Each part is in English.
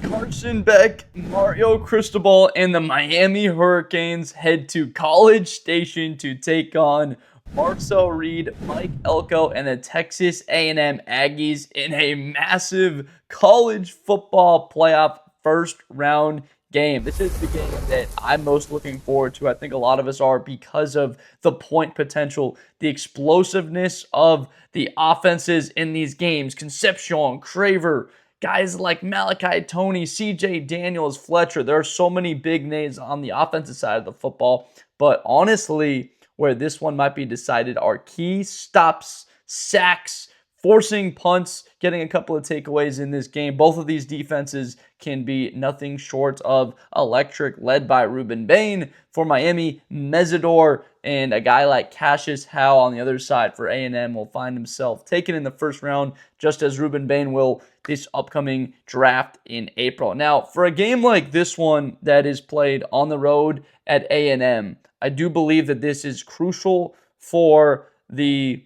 Carson Beck, Mario Cristobal, and the Miami Hurricanes head to College Station to take on Marcel Reed, Mike Elko, and the Texas A&M Aggies in a massive college football playoff first round game. This is the game that I'm most looking forward to. I think a lot of us are because of the point potential, the explosiveness of the offenses in these games. Concepcion, Craver, guys like Malachi Toney, CJ Daniels, Fletcher. There are so many big names on the offensive side of the football. But honestly, where this one might be decided are key stops, sacks, forcing punts, getting a couple of takeaways in this game. Both of these defenses can be nothing short of electric, led by Bain for Miami, Mesidor, and a guy like Cashius Howell on the other side for A&M will find himself taken in the first round, just as Bain will this upcoming draft in April. Now, for a game like this one that is played on the road at A&M, I do believe that this is crucial for the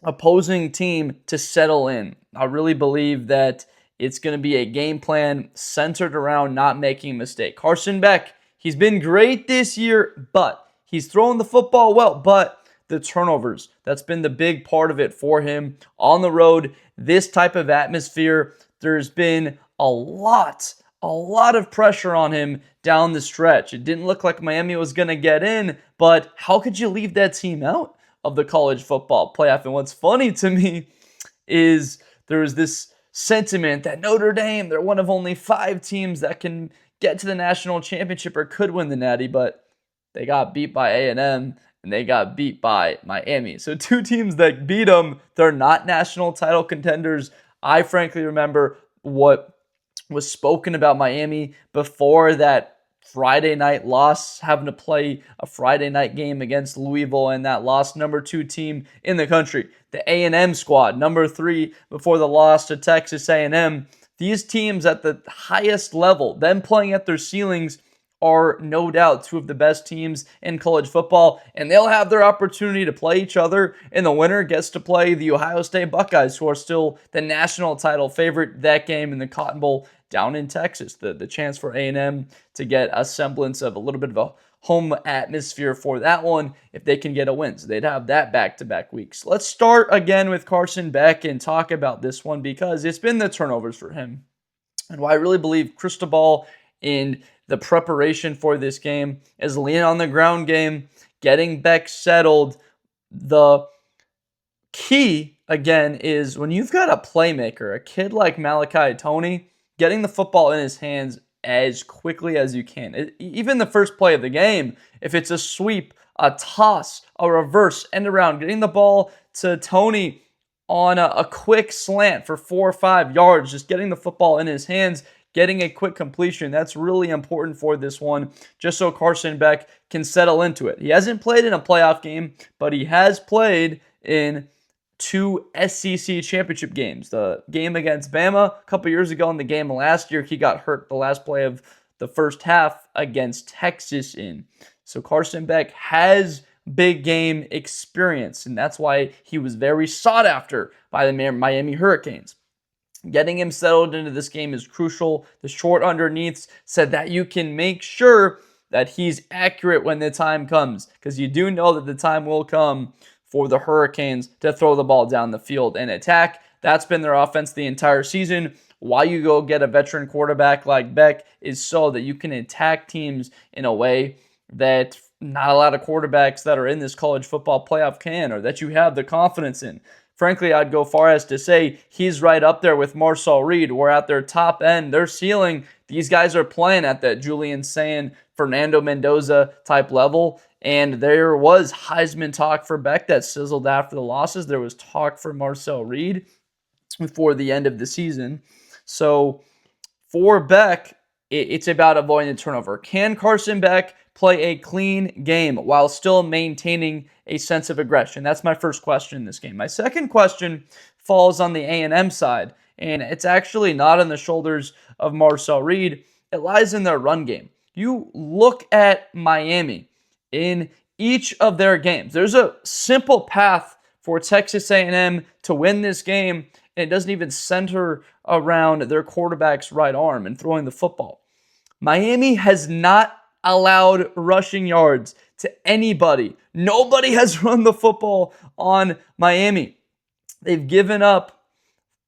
opposing team to settle in. I really believe that it's going to be a game plan centered around not making a mistake. Carson Beck, he's been great this year, but he's throwing the football well, but the turnovers, that's been the big part of it for him on the road. This type of atmosphere, there's been a lot of pressure on him down the stretch. It didn't look like Miami was going to get in, but how could you leave that team out of the college football playoff? And what's funny to me is there's this sentiment that Notre Dame, they're one of only 5 teams that can get to the national championship or could win the Natty, but they got beat by A&M and they got beat by Miami. So 2 teams that beat them, they're not national title contenders. I frankly remember what was spoken about Miami before that Friday night loss, having to play a Friday night game against Louisville and that lost number 2 team in the country. The A&M squad, number 3 before the loss to Texas A&M. These teams at the highest level, them playing at their ceilings, are no doubt 2 of the best teams in college football, and they'll have their opportunity to play each other, and the winner gets to play the Ohio State Buckeyes, who are still the national title favorite. That game in the Cotton Bowl down in Texas, the chance for A&M to get a semblance of a little bit of a home atmosphere for that one if they can get a win. So they'd have that back-to-back weeks. Let's start again with Carson Beck and talk about this one because it's been the turnovers for him. And why I really believe Cristobal in the preparation for this game is lean on the ground game, getting Beck settled. The key, again, is when you've got a playmaker, a kid like Malachi Toney, getting the football in his hands as quickly as you can. Even the first play of the game, if it's a sweep, a toss, a reverse, end around, getting the ball to Toney on a quick slant for 4 or 5 yards, just getting the football in his hands, getting a quick completion, that's really important for this one, just so Carson Beck can settle into it. He hasn't played in a playoff game, but he has played in 2 SEC championship games. The game against Bama a couple years ago and the game last year, he got hurt the last play of the first half against Texas in. So Carson Beck has big game experience, and that's why he was very sought after by the Miami Hurricanes. Getting him settled into this game is crucial. The short underneaths said that you can make sure that he's accurate when the time comes, because you do know that the time will come for the Hurricanes to throw the ball down the field and attack. That's been their offense the entire season. Why you go get a veteran quarterback like Beck is so that you can attack teams in a way that not a lot of quarterbacks that are in this college football playoff can, or that you have the confidence in. Frankly, I'd go far as to say he's right up there with Marcel Reed, where at their top end, their ceiling, these guys are playing at that Julian Sand, Fernando Mendoza type level. And there was Heisman talk for Beck that sizzled after the losses. There was talk for Marcel Reed before the end of the season. So for Beck, it's about avoiding the turnover. Can Carson Beck play a clean game while still maintaining a sense of aggression? That's my first question in this game. My second question falls on the A&M side, and it's actually not on the shoulders of Marcel Reed. It lies in their run game. You look at Miami in each of their games. There's a simple path for Texas A&M to win this game, and it doesn't even center around their quarterback's right arm and throwing the football. Miami has not allowed rushing yards to anybody. Nobody has run the football on Miami. They've given up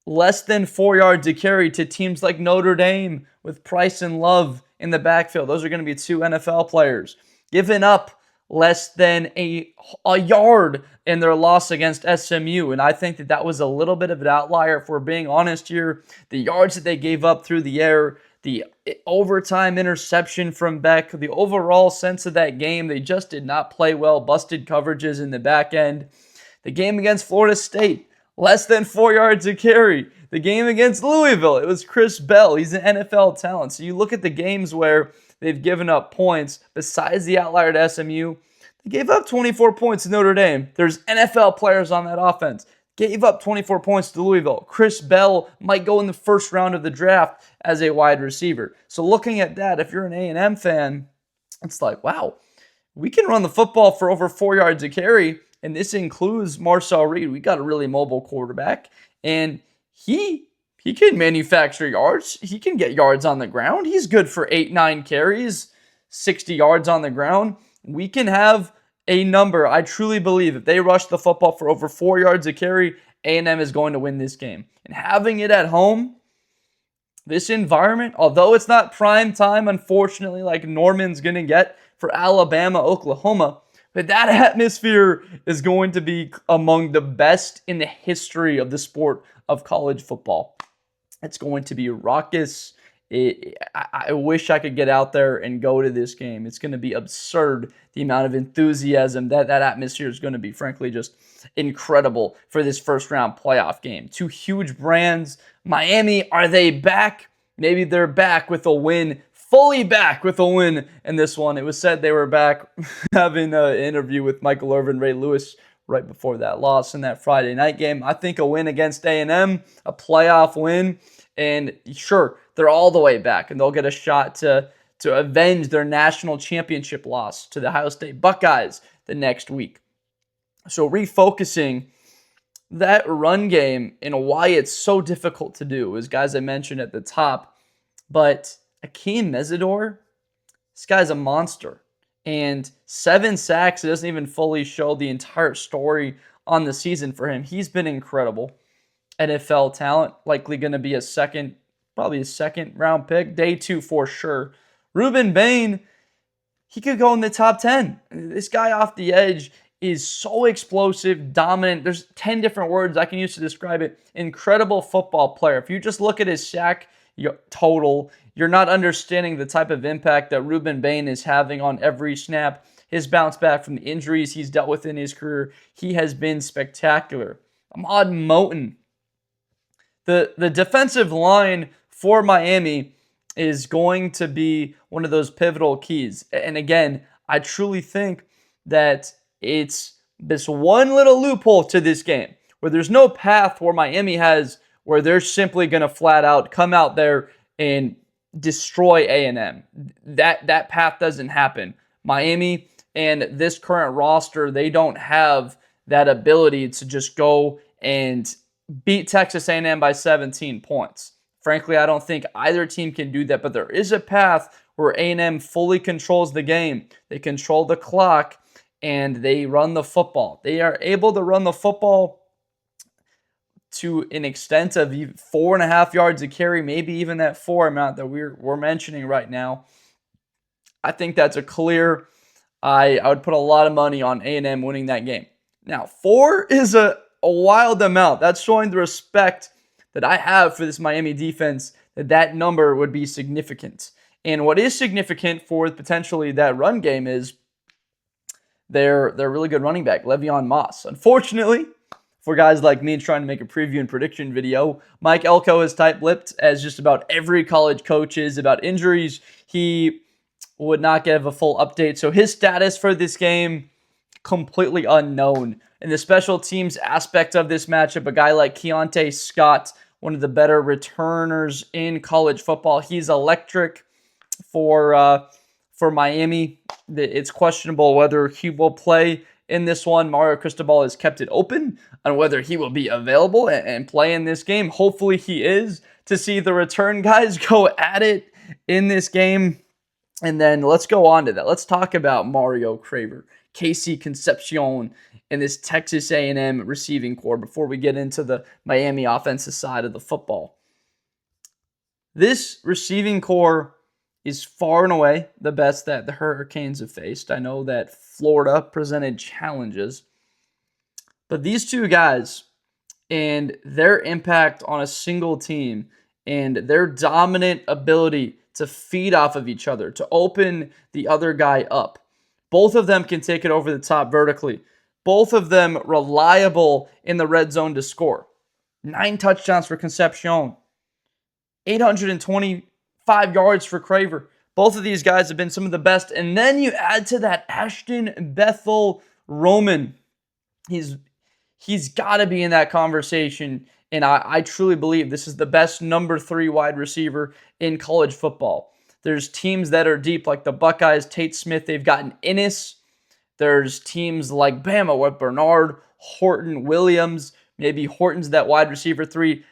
less than 4 yards a carry to teams like Notre Dame with Price and Love in the backfield. Those are going to be 2 NFL players. Given up less than a yard in their loss against SMU. And I think that was a little bit of an outlier, if we're being honest here. The yards that they gave up through the air, the overtime interception from Beck, the overall sense of that game, they just did not play well. Busted coverages in the back end. The game against Florida State, less than 4 yards a carry. The game against Louisville, it was Chris Bell. He's an NFL talent. So you look at the games where they've given up points, besides the outlier to SMU, they gave up 24 points to Notre Dame. There's NFL players on that offense. Gave up 24 points to Louisville. Chris Bell might go in the first round of the draft as a wide receiver. So looking at that, if you're an A&M fan, it's like, wow, we can run the football for over 4 yards a carry, and this includes Marcel Reed. We got a really mobile quarterback, and he can manufacture yards. He can get yards on the ground. He's good for 8-9 carries, 60 yards on the ground. We can have a number. I truly believe if they rush the football for over 4 yards a carry, A&M is going to win this game. And having it at home, this environment, although it's not prime time, unfortunately, like Norman's going to get for Alabama, Oklahoma, but that atmosphere is going to be among the best in the history of the sport of college football. It's going to be raucous. I wish I could get out there and go to this game. It's going to be absurd, the amount of enthusiasm that atmosphere is going to be, frankly, just incredible for this first-round playoff game. 2 huge brands. Miami, are they back? Maybe they're back with a win, fully back with a win in this one. It was said they were back having an interview with Michael Irvin, Ray Lewis, right before that loss in that Friday night game. I think a win against A&M, a playoff win, and sure, they're all the way back, and they'll get a shot to avenge their national championship loss to the Ohio State Buckeyes the next week. So refocusing that run game and why it's so difficult to do is, guys, I mentioned at the top, but Akheem Mesidor, this guy's a monster. And 7 sacks, it doesn't even fully show the entire story on the season for him. He's been incredible. NFL talent, likely going to be probably a second round pick, day 2 for sure. Rueben Bain, he could go in the top 10. This guy off the edge is so explosive, dominant. There's 10 different words I can use to describe it. Incredible football player. If you just look at his sack total, you're not understanding the type of impact that Rueben Bain is having on every snap. His bounce back from the injuries he's dealt with in his career, he has been spectacular. Ahmad Moten, the defensive line for Miami is going to be one of those pivotal keys. And again, I truly think that it's this one little loophole to this game where there's no path where Miami has where they're simply going to flat out come out there and destroy A&M. That path doesn't happen. Miami and this current roster, they don't have that ability to just go and beat Texas A&M by 17 points. Frankly, I don't think either team can do that, but there is a path where A&M fully controls the game. They control the clock, and they run the football. They are able to run the football to an extent of 4.5 yards a carry, maybe even that 4 amount that we're mentioning right now. I think that's a clear, I would put a lot of money on A&M winning that game. Now, 4 is a wild amount. That's showing the respect that I have for this Miami defense, that number would be significant. And what is significant for potentially that run game is their really good running back, Le'Veon Moss. Unfortunately, for guys like me trying to make a preview and prediction video, Mike Elko is tight-lipped, as just about every college coach is about injuries. He would not give a full update. So his status for this game, completely unknown. In the special teams aspect of this matchup, a guy like Keontae Scott, one of the better returners in college football, he's electric for Miami. It's questionable whether he will play in this one. Mario Cristobal has kept it open on whether he will be available and play in this game. Hopefully he is, to see the return guys go at it in this game. And then let's go on to that. Let's talk about Mario Craver, Casey Concepcion, and this Texas A&M receiving core before we get into the Miami offensive side of the football. This receiving core is far and away the best that the Hurricanes have faced. I know that Florida presented challenges, but these two guys and their impact on a single team and their dominant ability to feed off of each other, to open the other guy up. Both of them can take it over the top vertically. Both of them reliable in the red zone to score. 9 touchdowns for Concepcion. 825 yards for Craver. Both of these guys have been some of the best. And then you add to that Ashton Bethel Roman. He's got to be in that conversation. And I truly believe this is the best number 3 wide receiver in college football. There's teams that are deep like the Buckeyes, Tate Smith. They've gotten Innis. There's teams like Bama with Bernard, Horton, Williams. Maybe Horton's that wide receiver 3.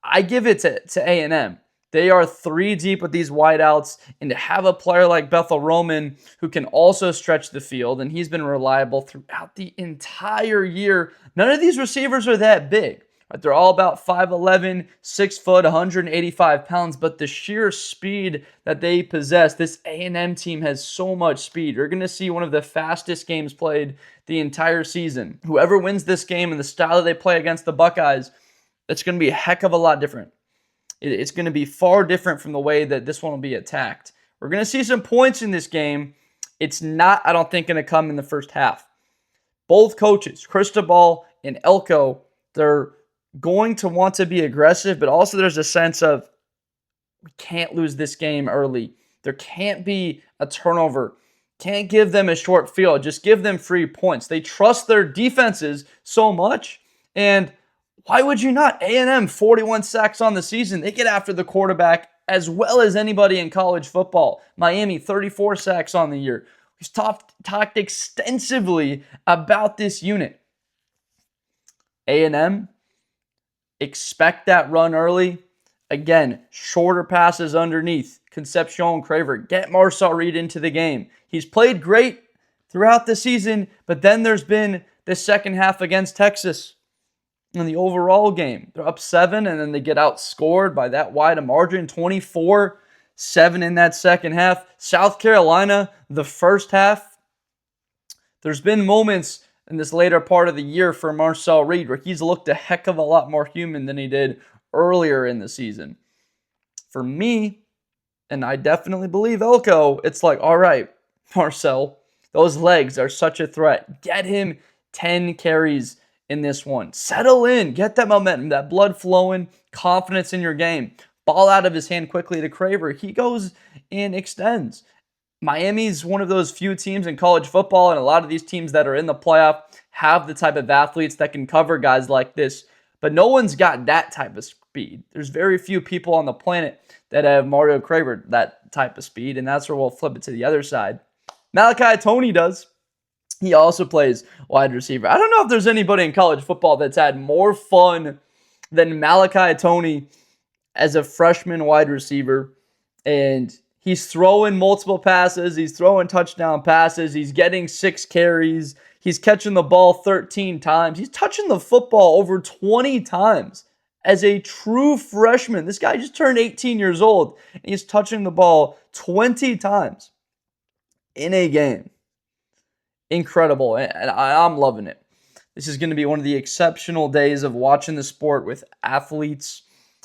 I give it to A&M. They are 3 deep with these wideouts, and to have a player like Bethel Roman who can also stretch the field, and he's been reliable throughout the entire year. None of these receivers are that big. Right? They're all about 5'11", 6 foot, 185 pounds, but the sheer speed that they possess, this A&M team has so much speed. You're going to see one of the fastest games played the entire season. Whoever wins this game and the style that they play against the Buckeyes, it's going to be a heck of a lot different. It's going to be far different from the way that this one will be attacked. We're going to see some points in this game. It's not, I don't think, going to come in the first half. Both coaches, Cristobal and Elko, they're going to want to be aggressive, but also there's a sense of we can't lose this game early. There can't be a turnover. Can't give them a short field. Just give them free points. They trust their defenses so much, and why would you not? A&M, 41 sacks on the season. They get after the quarterback as well as anybody in college football. Miami, 34 sacks on the year. We've talked extensively about this unit. A&M, expect that run early. Again, shorter passes underneath. Concepcion, Craver, get Marcel Reed into the game. He's played great throughout the season, but then there's been the second half against Texas. In the overall game, they're up 7, and then they get outscored by that wide a margin, 24-7 in that second half. South Carolina, the first half, there's been moments in this later part of the year for Marcel Reed where he's looked a heck of a lot more human than he did earlier in the season. For me, and I definitely believe Elko, it's like, all right, Marcel, those legs are such a threat. Get him 10 carries in this one. Settle in. Get that momentum, that blood flowing, confidence in your game. Ball out of his hand quickly to Craver. He goes and extends. Miami's one of those few teams in college football, and a lot of these teams that are in the playoff have the type of athletes that can cover guys like this, but no one's got that type of speed. There's very few people on the planet that have Mario Craver that type of speed, and that's where we'll flip it to the other side. Malachi Toney does. He also plays wide receiver. I don't know if there's anybody in college football that's had more fun than Malachi Toney as a freshman wide receiver. And he's throwing multiple passes. He's throwing touchdown passes. He's getting 6 carries. He's catching the ball 13 times. He's touching the football over 20 times as a true freshman. This guy just turned 18 years old, and he's touching the ball 20 times in a game. Incredible, and I'm loving it. This is going to be one of the exceptional days of watching the sport with athletes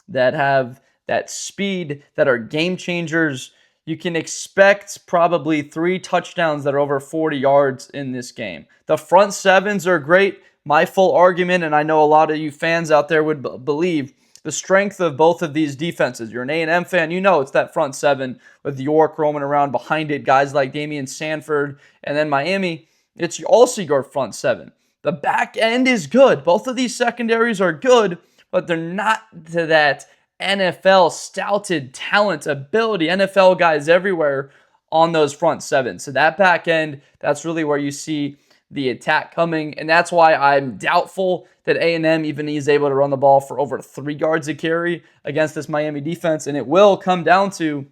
that have that speed, that are game changers. You can expect probably 3 touchdowns that are over 40 yards in this game. The front sevens are great. My full argument, and I know a lot of you fans out there would believe, the strength of both of these defenses. You're an A&M fan, you know it's that front 7 with York roaming around behind it, guys like Daymion Sanford, and then Miami. It's also your front 7. The back end is good. Both of these secondaries are good, but they're not to that NFL stouted talent, ability, NFL guys everywhere on those front 7. So that back end, that's really where you see the attack coming, and that's why I'm doubtful that A&M even is able to run the ball for over 3 yards a carry against this Miami defense, and it will come down to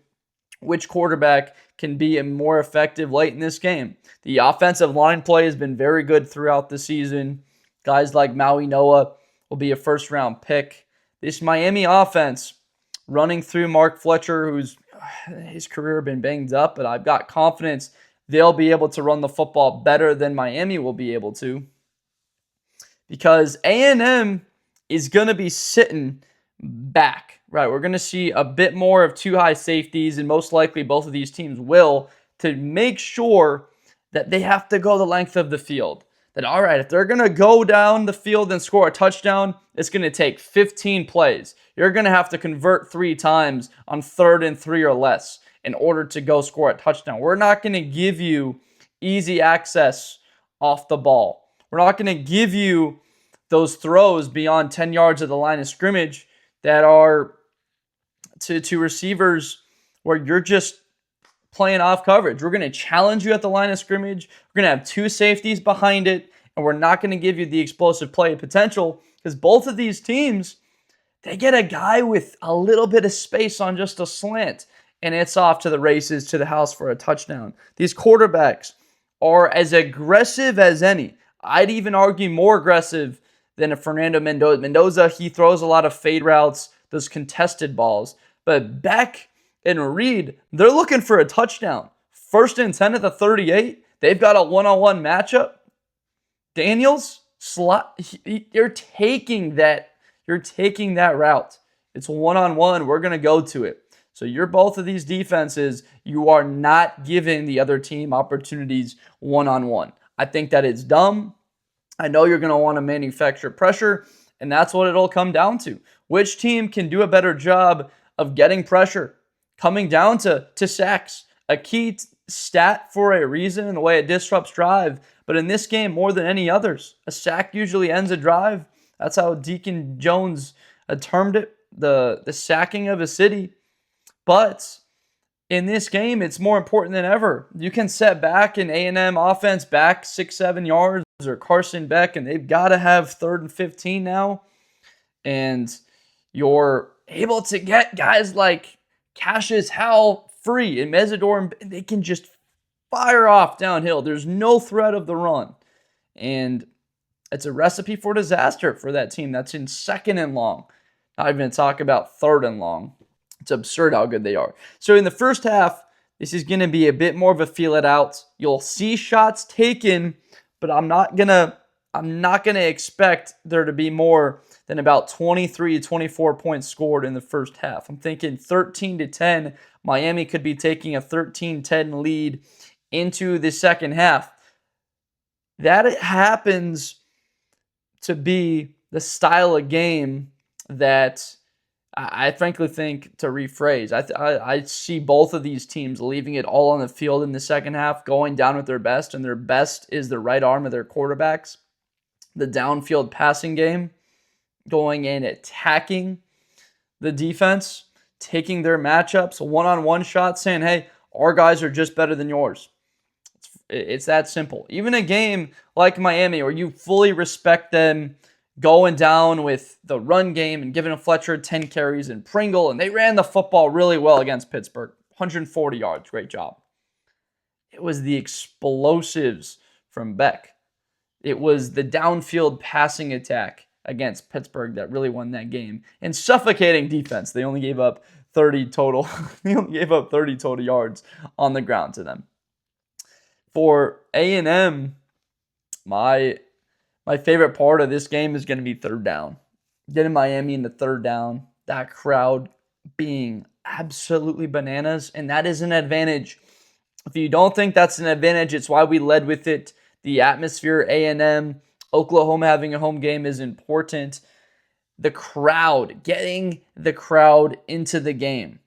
which quarterback can be more effective late in this game. The offensive line play has been very good throughout the season. Guys like Maui Noah will be a first-round pick. This Miami offense, running through Mark Fletcher, who's his career been banged up, but I've got confidence they'll be able to run the football better than Miami will be able to, because A&M is going to be sitting back, right? We're going to see a bit more of 2 high safeties, and most likely both of these teams will, to make sure that they have to go the length of the field. That, all right, if they're going to go down the field and score a touchdown, it's going to take 15 plays. You're going to have to convert 3 times on 3rd and 3 or less in order to go score a touchdown. We're not going to give you easy access off the ball. We're not going to give you those throws beyond 10 yards of the line of scrimmage that are to receivers where you're just playing off coverage. We're going to challenge you at the line of scrimmage. We're going to have 2 safeties behind it, and we're not going to give you the explosive play potential, because both of these teams, they get a guy with a little bit of space on just a slant, and it's off to the races, to the house for a touchdown. These quarterbacks are as aggressive as any. I'd even argue more aggressive than a Fernando Mendoza. Mendoza, he throws a lot of fade routes, those contested balls. But Beck and Reed, they're looking for a touchdown. 1st and 10 at the 38. They've got a one-on-one matchup. Daniels, you're taking that route. It's one-on-one. We're going to go to it. So you're both of these defenses, you are not giving the other team opportunities one-on-one. I think that it's dumb. I know you're going to want to manufacture pressure, and that's what it'll come down to. Which team can do a better job of getting pressure, coming down to sacks? A key stat for a reason, the way it disrupts drive. But in this game, more than any others, a sack usually ends a drive. That's how Deacon Jones termed it, the sacking of a city. But in this game, it's more important than ever. You can set back an A&M offense back 6-7 yards, or Carson Beck, and they've got to have 3rd and 15 now. And you're able to get guys like Cashius Howell free, and Mesidor, and they can just fire off downhill. There's no threat of the run. And it's a recipe for disaster for that team that's in 2nd and long. Not even talk about 3rd and long. It's absurd how good they are. So in the first half, this is going to be a bit more of a feel it out. You'll see shots taken, but I'm not gonna expect there to be more than about 23 to 24 points scored in the first half. I'm thinking 13-10. Miami could be taking a 13-10 lead into the second half. That happens to be the style of game that I frankly think, to rephrase, I see both of these teams leaving it all on the field in the second half, going down with their best, and their best is the right arm of their quarterbacks. The downfield passing game, going in attacking the defense, taking their matchups, one-on-one shots, saying, hey, our guys are just better than yours. It's that simple. Even a game like Miami, where you fully respect them going down with the run game and giving Fletcher 10 carries and Pringle, and they ran the football really well against Pittsburgh. 140 yards, great job. It was the explosives from Beck. It was the downfield passing attack against Pittsburgh that really won that game. And suffocating defense. They only gave up 30 total. They only gave up 30 total yards on the ground to them. For A&M, my favorite part of this game is going to be 3rd down. Getting Miami into 3rd down, that crowd being absolutely bananas, and that is an advantage. If you don't think that's an advantage, it's why we led with it. The atmosphere, A&M, Oklahoma having a home game is important. The crowd, getting the crowd into the game.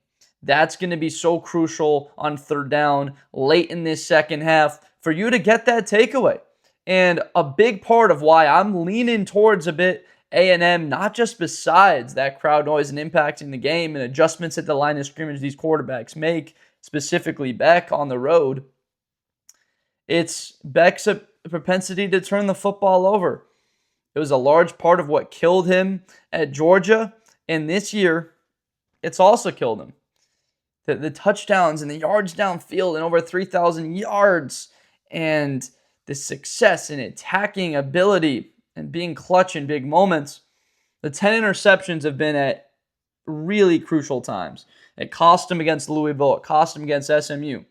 That's going to be so crucial on 3rd down late in this second half for you to get that takeaway. And a big part of why I'm leaning towards a bit A&M, not just besides that crowd noise and impacting the game and adjustments at the line of scrimmage these quarterbacks make, specifically Beck on the road. It's Beck's a propensity to turn the football over. It was a large part of what killed him at Georgia, and this year, it's also killed him. The touchdowns and the yards downfield and over 3,000 yards and the success and attacking ability and being clutch in big moments. The 10 interceptions have been at really crucial times. It cost him against Louisville. It cost him against SMU.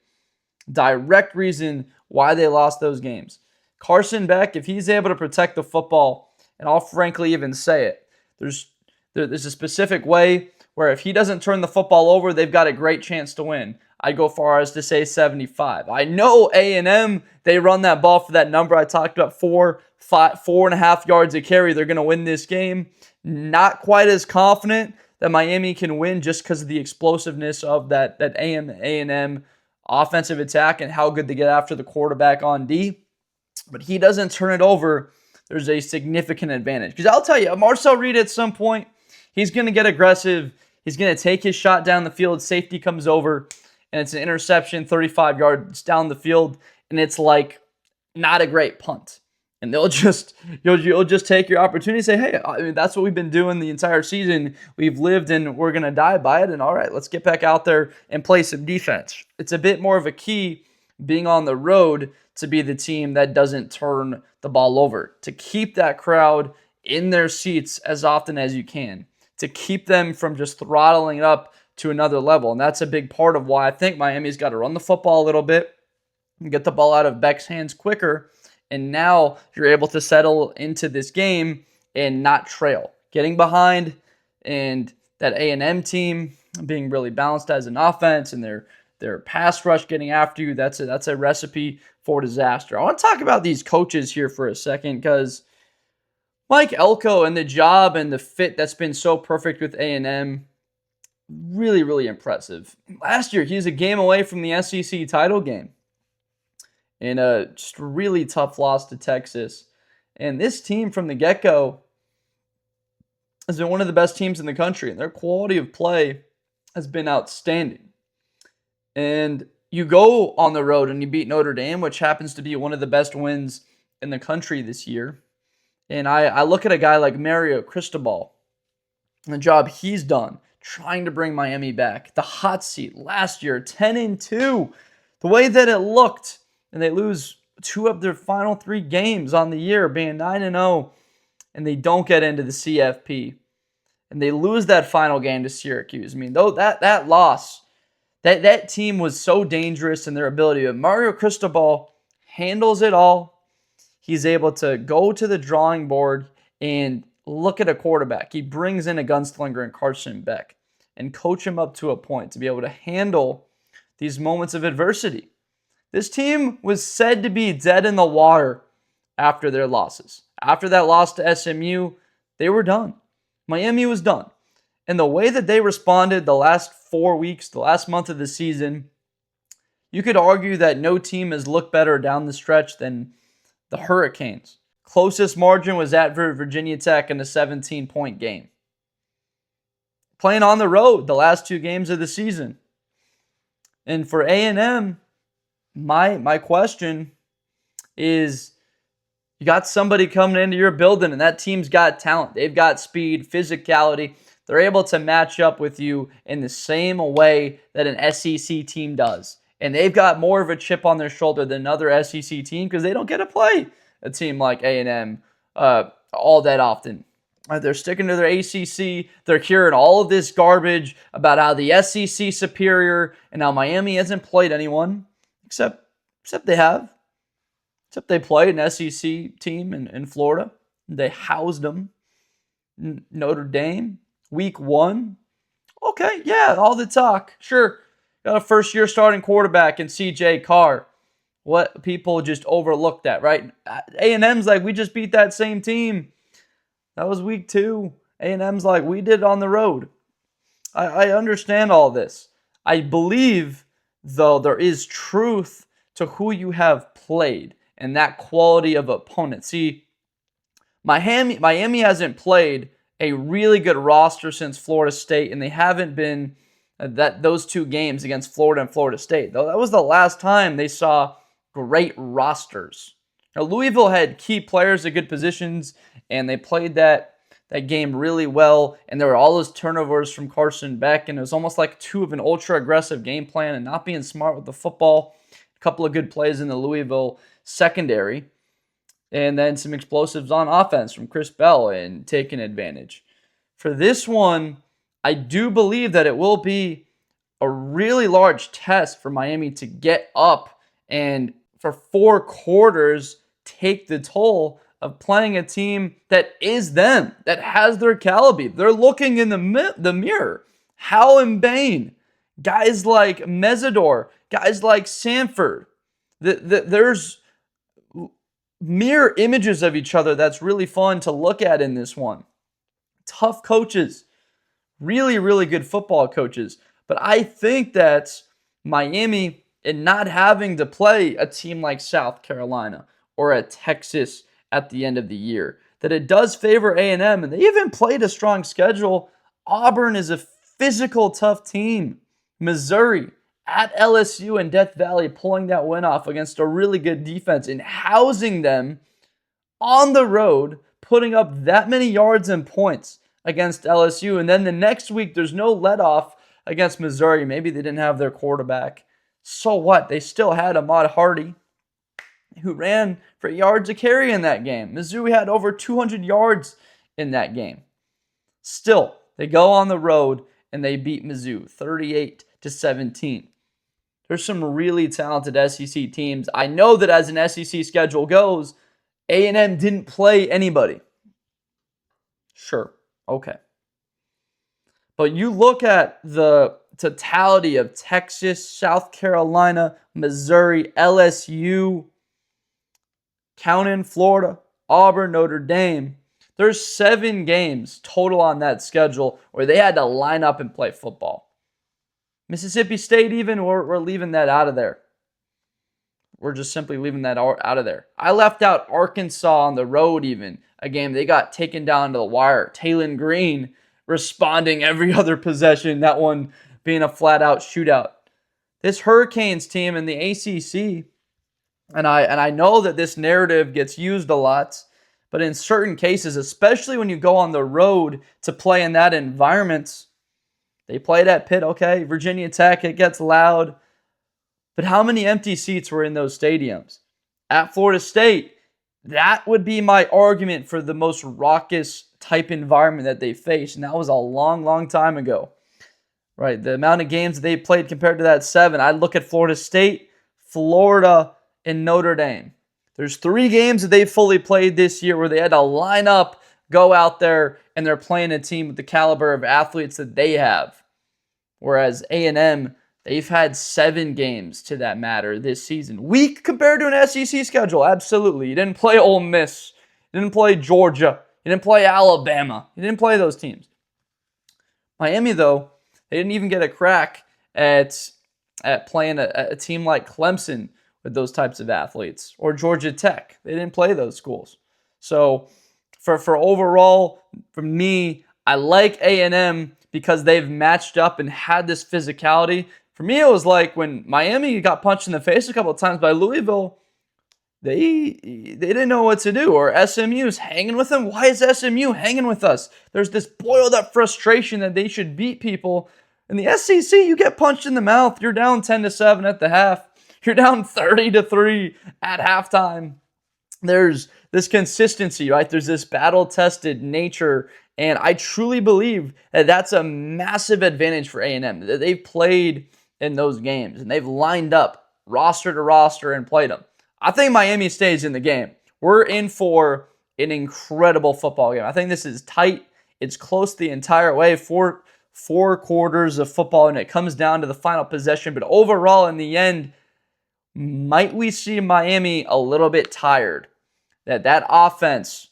Direct reason why they lost those games. Carson Beck, if he's able to protect the football, and I'll frankly even say it, there's a specific way where if he doesn't turn the football over, they've got a great chance to win. I'd go far as to say 75. I know A&M, they run that ball for that number I talked about, 4.5 yards a carry. They're going to win this game. Not quite as confident that Miami can win just because of the explosiveness of that A&M offensive attack and how good they get after the quarterback on D. But he doesn't turn it over, there's a significant advantage. Because I'll tell you, Marcel Reed at some point, he's going to get aggressive. He's going to take his shot down the field. Safety comes over, and it's an interception 35 yards down the field, and it's like not a great punt. And you'll just take your opportunity and say, hey, I mean, that's what we've been doing the entire season. We've lived and we're going to die by it. And all right, let's get back out there and play some defense. It's a bit more of a key being on the road to be the team that doesn't turn the ball over, to keep that crowd in their seats as often as you can, to keep them from just throttling it up to another level. And that's a big part of why I think Miami's got to run the football a little bit and get the ball out of Beck's hands quicker. And now you're able to settle into this game and not trail. Getting behind and that A&M team being really balanced as an offense and their pass rush getting after you, that's a recipe for disaster. I want to talk about these coaches here for a second because Mike Elko and the job and the fit that's been so perfect with A&M, really, really impressive. Last year, he was a game away from the SEC title game in a just really tough loss to Texas. And this team from the get-go has been one of the best teams in the country, and their quality of play has been outstanding. And you go on the road and you beat Notre Dame, which happens to be one of the best wins in the country this year. And I look at a guy like Mario Cristobal and the job he's done trying to bring Miami back. The hot seat last year, 10-2. The way that it looked, and they lose 2 of their final 3 games on the year, being 9-0, and they don't get into the CFP. And they lose that final game to Syracuse. I mean, though that loss, that team was so dangerous in their ability. But Mario Cristobal handles it all. He's able to go to the drawing board and look at a quarterback. He brings in a gunslinger in Carson Beck and coach him up to a point to be able to handle these moments of adversity. This team was said to be dead in the water after their losses. After that loss to SMU, they were done. Miami was done. And the way that they responded the last 4 weeks, the last month of the season, you could argue that no team has looked better down the stretch than the Hurricanes. Closest margin was at Virginia Tech in a 17-point game. Playing on the road the last 2 games of the season. And for A&M, my question is, you got somebody coming into your building and that team's got talent. They've got speed, physicality. They're able to match up with you in the same way that an SEC team does. And they've got more of a chip on their shoulder than another SEC team because they don't get to play a team like A&M all that often. They're sticking to their ACC. They're hearing all of this garbage about how the SEC superior and how Miami hasn't played anyone. Except they have. Except they played an SEC team in Florida. They housed them. Notre Dame, week 1. Okay, yeah, all the talk. Sure, got a first-year starting quarterback in C.J. Carr. What people just overlooked that, right? A&M's like, we just beat that same team. That was week 2. A&M's like, we did it on the road. I understand all this. I believe, though, there is truth to who you have played and that quality of opponent. See, Miami hasn't played a really good roster since Florida State, and they haven't been those 2 games against Florida and Florida State. Though that was the last time they saw great rosters, Now, Louisville had key players at good positions, and they played that game really well. And there were all those turnovers from Carson Beck, and it was almost like two of an ultra-aggressive game plan and not being smart with the football. A couple of good plays in the Louisville secondary, and then some explosives on offense from Cristobal and taking advantage. For this one, I do believe that it will be a really large test for Miami to get up and for 4 quarters take the toll of playing a team that is them, that has their caliber. They're looking in the mirror. Howell and Bain, guys like Mesidor, guys like Sanford. There's mirror images of each other that's really fun to look at in this one. Tough coaches, really, really good football coaches. But I think that Miami, and not having to play a team like South Carolina or a Texas at the end of the year, that it does favor A&M, and they even played a strong schedule. Auburn is a physical, tough team. Missouri at LSU and Death Valley pulling that win off against a really good defense and housing them on the road, putting up that many yards and points against LSU. And then the next week, there's no let off against Missouri. Maybe they didn't have their quarterback. So what? They still had Ahmad Hardy, who ran for yards a carry in that game. Missouri had over 200 yards in that game. Still, they go on the road and they beat Mizzou 38-17. There's some really talented SEC teams. I know that as an SEC schedule goes, A&M didn't play anybody. Sure, okay. But you look at the totality of Texas, South Carolina, Missouri, LSU, count in Florida, Auburn, Notre Dame. There's 7 games total on that schedule where they had to line up and play football. Mississippi State even, we're leaving that out of there. We're just simply leaving that out of there. I left out Arkansas on the road even, a game they got taken down to the wire. Taylon Green responding every other possession, that one being a flat-out shootout. This Hurricanes team in the ACC, and I know that this narrative gets used a lot, but in certain cases, especially when you go on the road to play in that environment, they played at Pitt, okay, Virginia Tech, it gets loud. But how many empty seats were in those stadiums? At Florida State, that would be my argument for the most raucous type environment that they faced, and that was a long, long time ago. Right, the amount of games they played compared to that 7, I'd look at Florida State, Florida, and Notre Dame. There's 3 games that they fully played this year where they had to line up, go out there, and they're playing a team with the caliber of athletes that they have. Whereas A&M, they've had 7 games to that matter this season. Weak compared to an SEC schedule, absolutely. You didn't play Ole Miss. You didn't play Georgia. You didn't play Alabama. You didn't play those teams. Miami, though, they didn't even get a crack at playing a team like Clemson with those types of athletes, or Georgia Tech. They didn't play those schools. So for overall, for me, I like A&M because they've matched up and had this physicality. For me, it was like when Miami got punched in the face a couple of times by Louisville, they didn't know what to do. Or SMU's hanging with them. Why is SMU hanging with us? There's this boiled up frustration that they should beat people. In the SEC, you get punched in the mouth. You're down 10-7 at the half. You're down 30-3 at halftime. There's this consistency, right? There's this battle-tested nature, and I truly believe that that's a massive advantage for A&M. That they've played in those games, and they've lined up roster to roster and played them. I think Miami stays in the game. We're in for an incredible football game. I think this is tight. It's close the entire way. Four quarters of football, and it comes down to the final possession. But overall, in the end, might we see Miami a little bit tired? That offense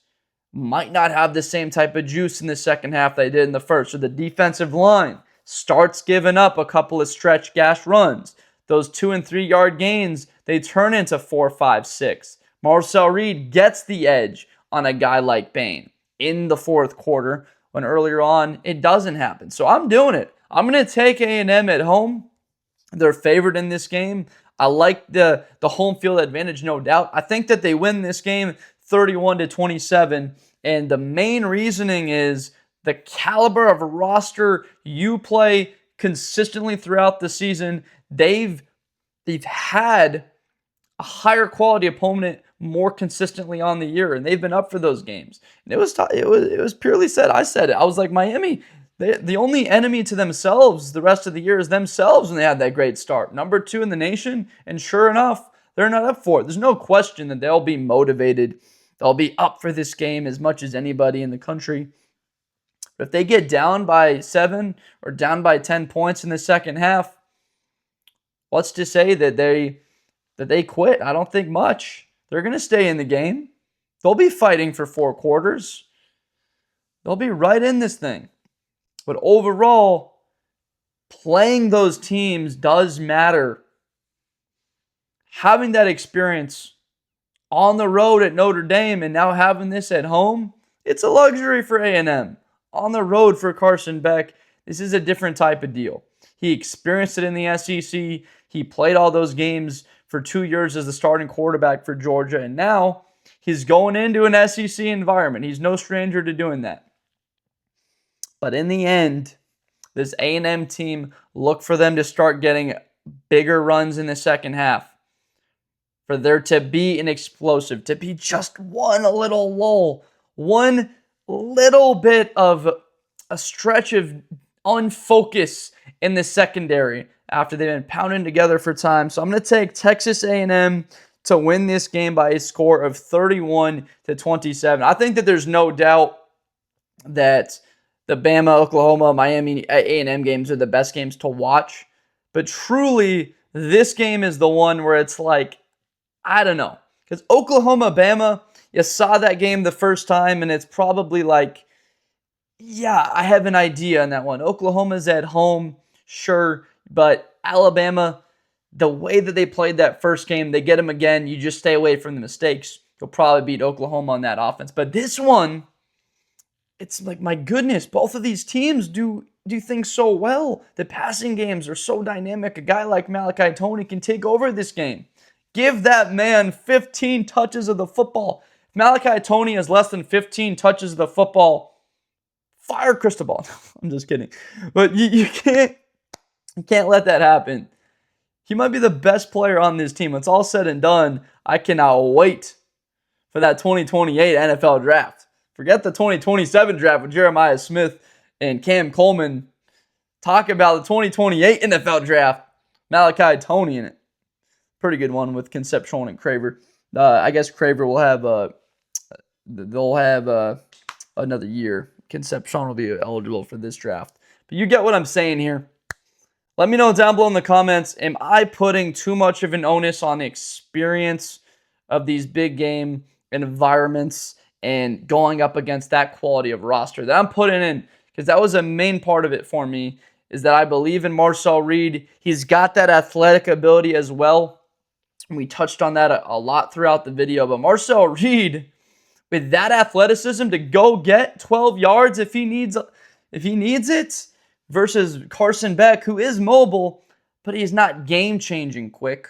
might not have the same type of juice in the second half they did in the first. So the defensive line starts giving up a couple of stretch gash runs. Those 2 and 3 yard gains, they turn into 4, 5, 6. Marcel Reed gets the edge on a guy like Bain in the fourth quarter when earlier on it doesn't happen. So I'm doing it. I'm going to take A&M at home. They're favored in this game. I like the home field advantage, no doubt. I think that they win this game 31-27, and the main reasoning is the caliber of roster you play consistently throughout the season. They've had a higher quality opponent more consistently on the year, and they've been up for those games. And it was purely said. I said it. I was like, Miami, the only enemy to themselves the rest of the year is themselves when they had that great start. Number 2 in the nation, and sure enough, they're not up for it. There's no question that they'll be motivated. They'll be up for this game as much as anybody in the country. But if they get down by 7 or down by 10 points in the second half, what's to say that they quit? I don't think much. They're going to stay in the game. They'll be fighting for 4 quarters. They'll be right in this thing. But overall, playing those teams does matter. Having that experience on the road at Notre Dame and now having this at home, it's a luxury for A&M. On the road for Carson Beck, this is a different type of deal. He experienced it in the SEC. He played all those games for 2 years as the starting quarterback for Georgia, and now he's going into an SEC environment. He's no stranger to doing that. But in the end, this A&M team, look for them to start getting bigger runs in the second half. For there to be an explosive, to be just one little lull, one little bit of a stretch of unfocus in the secondary after they've been pounding together for time. So I'm going to take Texas A&M to win this game by a score of 31-27. I think that there's no doubt that the Bama, Oklahoma, Miami, A&M games are the best games to watch. But truly, this game is the one where it's like, I don't know. Because Oklahoma, Bama, you saw that game the first time, and it's probably like, yeah, I have an idea on that one. Oklahoma's at home, sure, but Alabama, the way that they played that first game, they get them again. You just stay away from the mistakes. You'll probably beat Oklahoma on that offense. But this one, it's like, my goodness, both of these teams do things so well. The passing games are so dynamic. A guy like Malachi Toney can take over this game. Give that man 15 touches of the football. If Malachi Toney has less than 15 touches of the football, fire Cristobal. I'm just kidding. But you can't let that happen. He might be the best player on this team. When it's all said and done, I cannot wait for that 2028 NFL draft. Forget the 2027 draft with Jeremiah Smith and Cam Coleman. Talk about the 2028 NFL draft. Malachi Toney in it. Pretty good one with Concepcion and Craver. I guess Craver will have they'll have another year. Concepcion will be eligible for this draft. But you get what I'm saying here. Let me know down below in the comments. Am I putting too much of an onus on the experience of these big game environments and going up against that quality of roster that I'm putting in? Because that was a main part of it for me, is that I believe in Marcel Reed. He's got that athletic ability as well. We touched on that a lot throughout the video. But Marcel Reed, with that athleticism to go get 12 yards if he needs it, versus Carson Beck, who is mobile, but he's not game-changing quick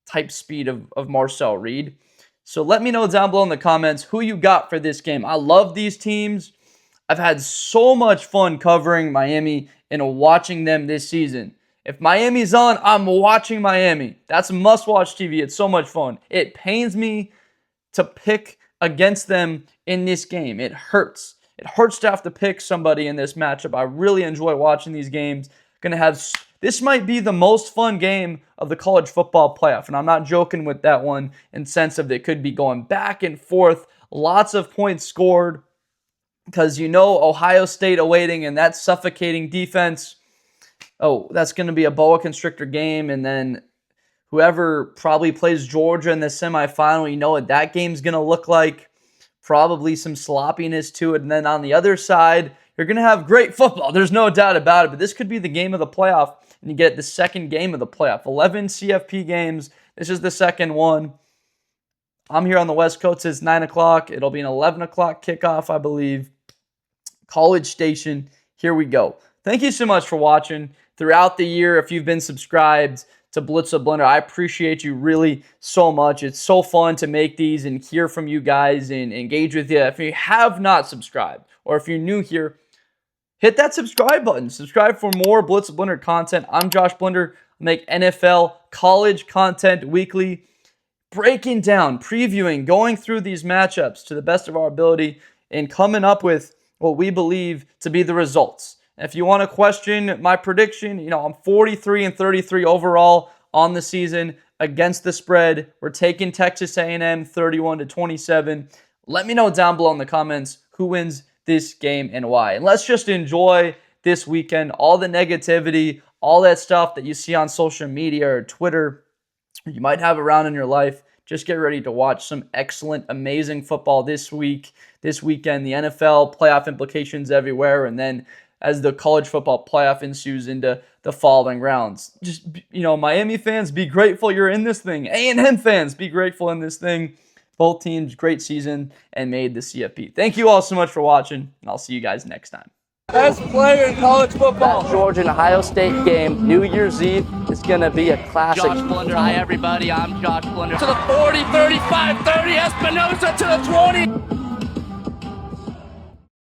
type speed of Marcel Reed. So let me know down below in the comments who you got for this game. I love these teams. I've had so much fun covering Miami and watching them this season. If Miami's on, I'm watching Miami. That's must-watch TV. It's so much fun. It pains me to pick against them in this game. It hurts. It hurts to have to pick somebody in this matchup. I really enjoy watching these games. This might be the most fun game of the college football playoff, and I'm not joking with that one in sense of it could be going back and forth. Lots of points scored because Ohio State awaiting and that suffocating defense. Oh, that's going to be a boa constrictor game, and then whoever probably plays Georgia in the semifinal, you know what that game's going to look like. Probably some sloppiness to it, and then on the other side, you're going to have great football. There's no doubt about it, but this could be the game of the playoff, and you get the second game of the playoff. 11 CFP games. This is the second one. I'm here on the West Coast. It's 9 o'clock. It'll be an 11 o'clock kickoff, I believe. College Station. Here we go. Thank you so much for watching. Throughout the year, if you've been subscribed to Blitz of Blender. I appreciate you really so much. It's so fun to make these and hear from you guys and engage with you. If you have not subscribed, or if you're new here, hit that subscribe button. Subscribe for more Blitz of Blender content. I'm Josh Blender. I make NFL, college content weekly, breaking down, previewing, going through these matchups to the best of our ability, and coming up with what we believe to be the results. If you want to question my prediction, I'm 43-33 overall on the season against the spread. We're taking Texas A&M 31-27. Let me know down below in the comments who wins this game and why. And let's just enjoy this weekend. All the negativity, all that stuff that you see on social media or Twitter, you might have around in your life. Just get ready to watch some excellent, amazing football this weekend. The NFL playoff implications everywhere, and then as the college football playoff ensues into the following rounds. Just, Miami fans, be grateful you're in this thing. A&M fans, be grateful in this thing. Both teams, great season and made the CFP. Thank you all so much for watching, and I'll see you guys next time. Best player in college football. That Georgia and Ohio State game, New Year's Eve, is going to be a classic. Josh Blender, hi everybody, I'm Josh Blender. To the 40, 35, 30, Espinosa to the 20.